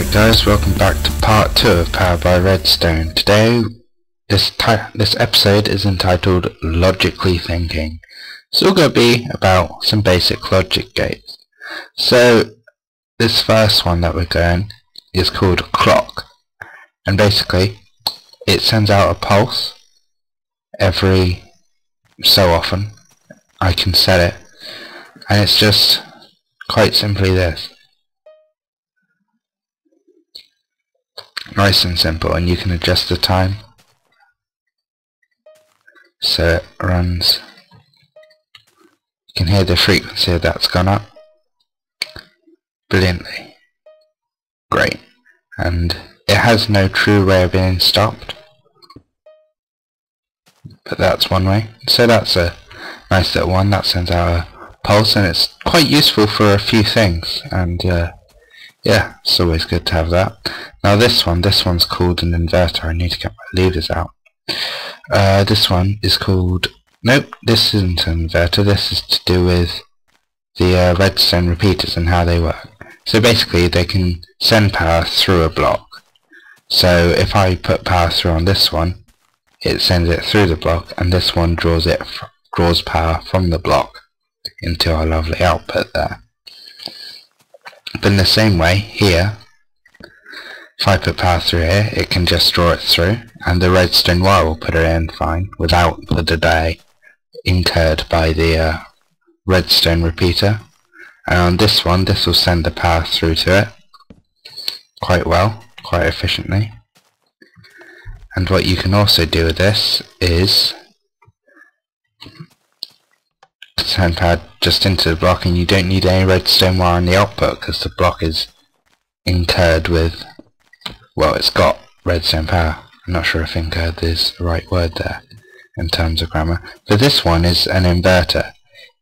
Alright guys, welcome back to part 2 of Powered by Redstone. Today, this episode is entitled Logically Thinking. It's all going to be about some basic logic gates. So, this first one that we're going is called clock. And basically, it sends out a pulse every so often. I can set it. And it's just quite simply this. Nice and simple, and you can adjust the time so it runs. You can hear the frequency of that's gone up brilliantly. Great. And it has no true way of being stopped, but that's one way. So that's a nice little one that sends out a pulse, and it's quite useful for a few things, and yeah, it's always good to have that. Now this one's called an inverter. I need to get my levers out. This one is called, nope, this isn't an inverter. This is to do with the redstone repeaters and how they work. So basically they can send power through a block. So if I put power through on this one, it sends it through the block, and this one draws power from the block into our lovely output there. But in the same way, here, if I put power through here, it can just draw it through, and the redstone wire will put it in fine, without the delay incurred by the redstone repeater. And on this one, this will send the power through to it quite well, quite efficiently. And what you can also do with this is send power just into the block, and you don't need any redstone wire on the output because the block is incurred with, well, it's got redstone power. I'm not sure if incurred is the right word there in terms of grammar. But this one is an inverter.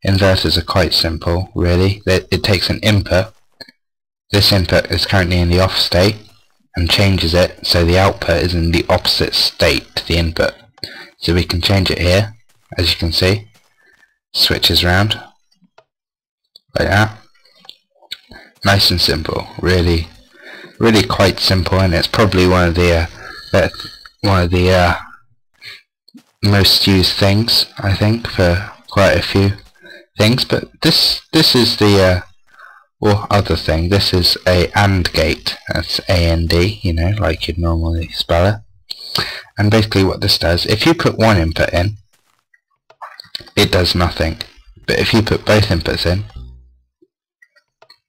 Inverters are quite simple, really. It takes an input. This input is currently in the off state and changes it so the output is in the opposite state to the input. So we can change it here, as you can see. Switches around like that. Nice and simple. Really quite simple, and it's probably one of the most used things, I think, for quite a few things. But this is the other thing. This is a AND gate. That's A-N-D, you know, like you'd normally spell it. And basically what this does, if you put one input in, it does nothing. But if you put both inputs in,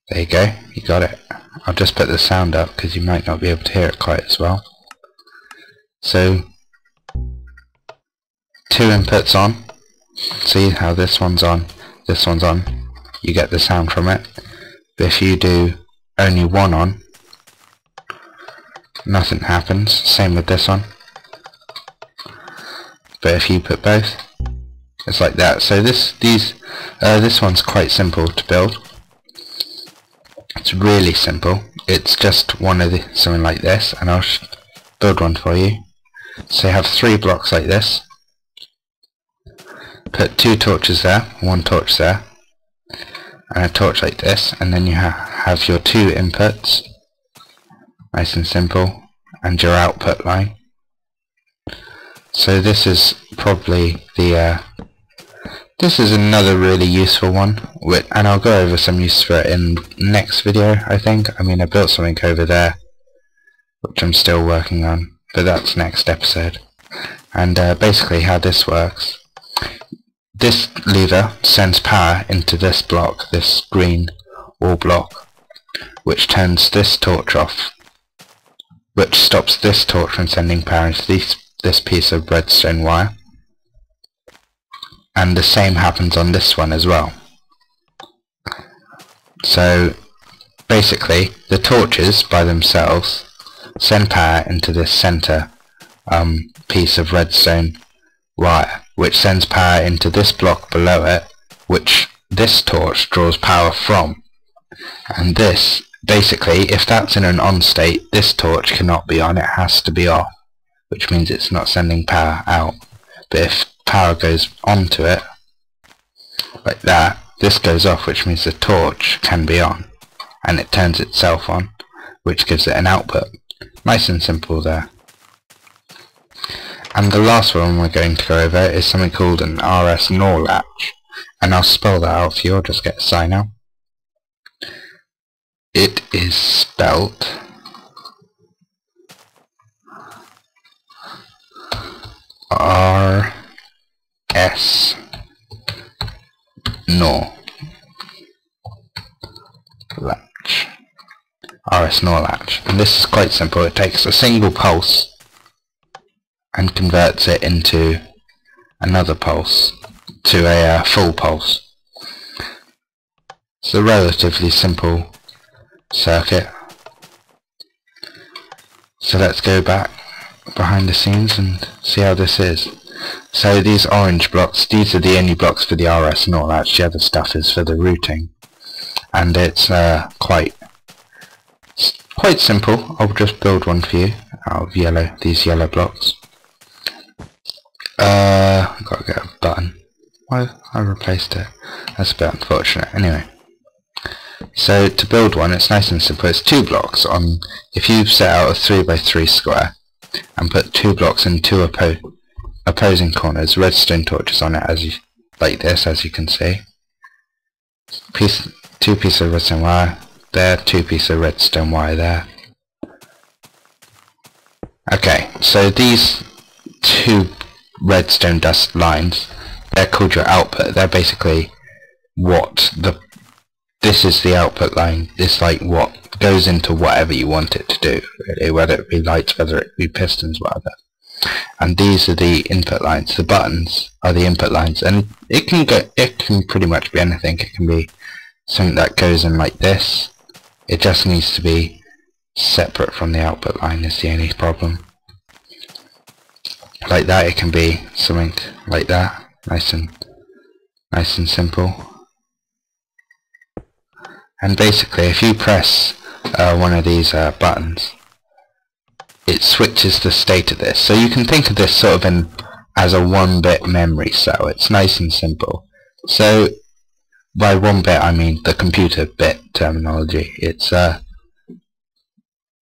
there you go, you got it. I'll just put the sound up because you might not be able to hear it quite as well. So, two inputs on. See how this one's on, you get the sound from it. But if you do only one on, nothing happens. Same with this one. But if you put both, it's like that. So this one's quite simple to build. It's really simple. It's just something like this, and I'll build one for you. So you have 3 blocks like this. Put 2 torches there, 1 torch there, and a torch like this, and then you have your 2 inputs, nice and simple, and your output line. So this is probably this is another really useful one, and I'll go over some use for it in the next video, I think. I mean, I built something over there, which I'm still working on, but that's next episode. And basically how this works, this lever sends power into this block, this green wall block, which turns this torch off, which stops this torch from sending power into this piece of redstone wire. And the same happens on this one as well. So basically the torches by themselves send power into this center piece of redstone wire, which sends power into this block below it, which this torch draws power from. And this, basically, if that's in an on state, this torch cannot be on, it has to be off, which means it's not sending power out. But if power goes onto it like that, this goes off, which means the torch can be on, and it turns itself on, which gives it an output. Nice and simple there. And the last one we're going to go over is something called an RS NOR latch, and I'll spell that out for you. I'll just get a sign out. It is spelt RS NOR latch. RS NOR latch. And this is quite simple. It takes a single pulse and converts it into another pulse, to a full pulse. It's a relatively simple circuit. So let's go back behind the scenes and see how this is. So these orange blocks, these are the only blocks for the RS NOR latch. The other stuff is for the routing, and it's quite simple. I'll just build one for you out of these yellow blocks. I've got to get a button. Why I replaced it? That's a bit unfortunate. Anyway, so to build one, it's nice and simple. It's 2 blocks on. If you set out a 3x3 square and put 2 blocks in 2 opposing corners, redstone torches on it, like this, as you can see. 2 pieces of redstone wire there, 2 pieces of redstone wire there. Okay, so these 2 redstone dust lines, they're called your output. They're basically this is the output line. It's like what goes into whatever you want it to do, really, whether it be lights, whether it be pistons, whatever. And these are the input lines. The buttons are the input lines, and it can pretty much be anything. It can be something that goes in like this. It just needs to be separate from the output line is the only problem. Like that. It can be something like that, nice and simple. And basically, if you press one of these buttons, it switches the state of this. So you can think of this sort of as a 1-bit memory cell. It's nice and simple. So by 1 bit I mean the computer bit terminology. It's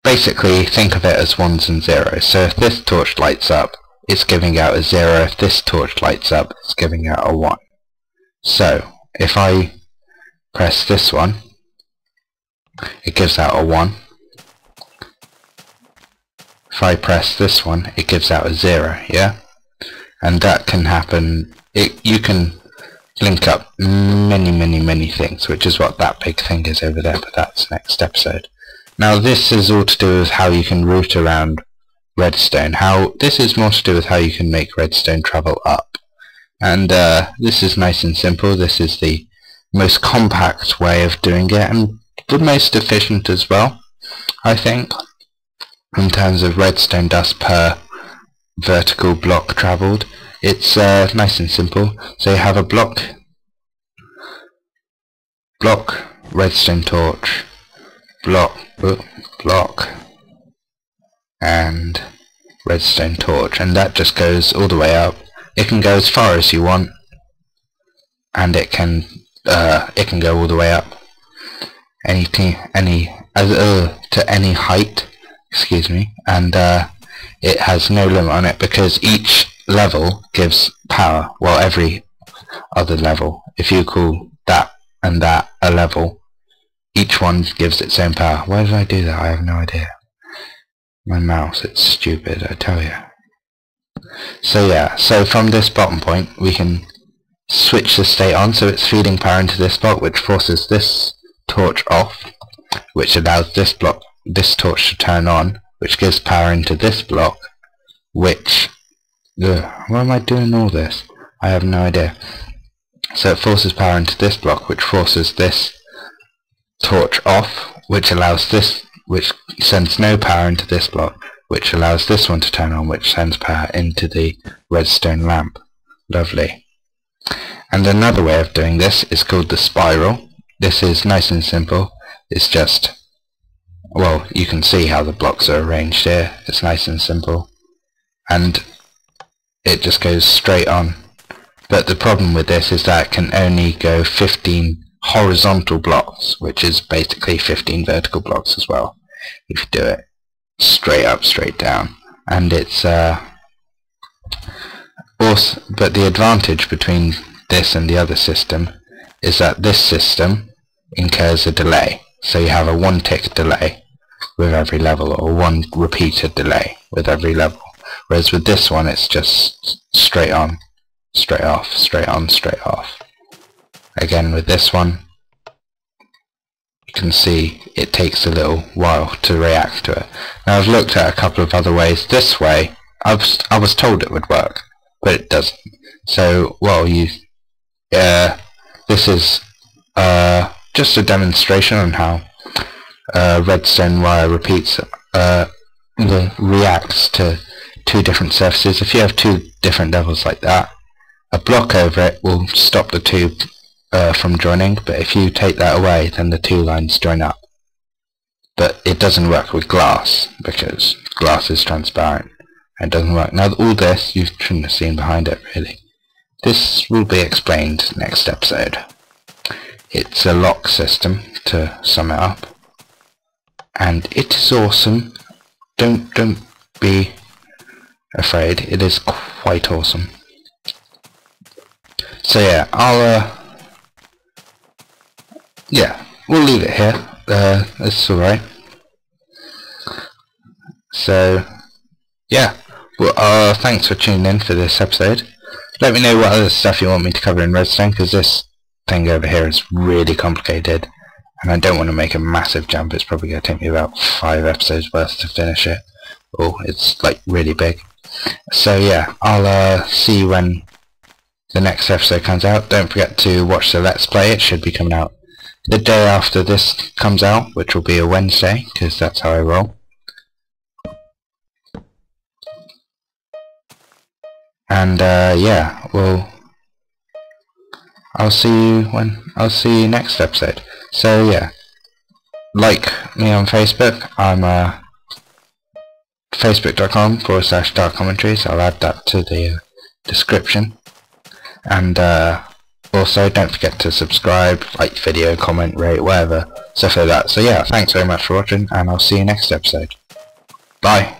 basically, think of it as 1s and 0s. So if this torch lights up, it's giving out a 0. If this torch lights up, it's giving out a 1. So if I press this one, it gives out a 1. If I press this one, it gives out a 0, yeah? And that can happen. You can link up many things, which is what that big thing is over there, but that's next episode. Now this is all to do with how you can route around redstone. This is more to do with how you can make redstone travel up. And this is nice and simple. This is the most compact way of doing it, and the most efficient as well, I think, in terms of redstone dust per vertical block travelled. It's nice and simple. So you have a block, redstone torch, block, and redstone torch, and that just goes all the way up. It can go as far as you want, and it can go all the way up to any height, excuse me, and it has no limit on it, because each level gives power. Well, every other level, if you call that and that a level, each one gives its own power. Why did I do that? I have no idea. My mouse, it's stupid, I tell you. So yeah, so from this bottom point we can switch the state on, so it's feeding power into this block, which forces this torch off, which allows this torch to turn on, which gives power into this block, which... why am I doing all this? I have no idea. So it forces power into this block, which forces this torch off, which sends no power into this block, which allows this one to turn on, which sends power into the redstone lamp. Lovely. And another way of doing this is called the spiral. This is nice and simple. It's just, well, you can see how the blocks are arranged here. It's nice and simple, and it just goes straight on. But the problem with this is that it can only go 15 horizontal blocks, which is basically 15 vertical blocks as well. if you do it straight up, straight down. And it's also, but the advantage between this and the other system is that this system incurs a delay, so you have a 1 tick delay with every level, or 1 repeated delay with every level, whereas with this one it's just straight on, straight off, straight on, straight off. Again, with this one you can see it takes a little while to react to it. Now I've looked at a couple of other ways. This way I was told it would work, but it doesn't. So this is just a demonstration on how redstone wire reacts to 2 different surfaces. If you have 2 different levels like that, a block over it will stop the 2 from joining, but if you take that away, then the 2 lines join up. But it doesn't work with glass, because glass is transparent and doesn't work. Now all this you shouldn't have seen behind it really. This will be explained next episode. It's a lock system, to sum it up, and it is awesome. Don't be afraid, it is quite awesome. So yeah, we'll leave it here. It's alright. So yeah, well, thanks for tuning in for this episode. Let me know what other stuff you want me to cover in Redstone, because this thing over here is really complicated and I don't want to make a massive jump. It's probably going to take me about 5 episodes worth to finish it. Oh, it's like really big. So yeah, I'll see you when the next episode comes out. Don't forget to watch the Let's Play. It should be coming out the day after this comes out, which will be a Wednesday, because that's how I roll. And yeah, well, I'll see you next episode. So yeah, like me on Facebook. I'm facebook.com/darkcommentaries. I'll add that to the description. And also don't forget to subscribe, like video, comment, rate, whatever, stuff like that. So yeah, thanks very much for watching, and I'll see you next episode. Bye.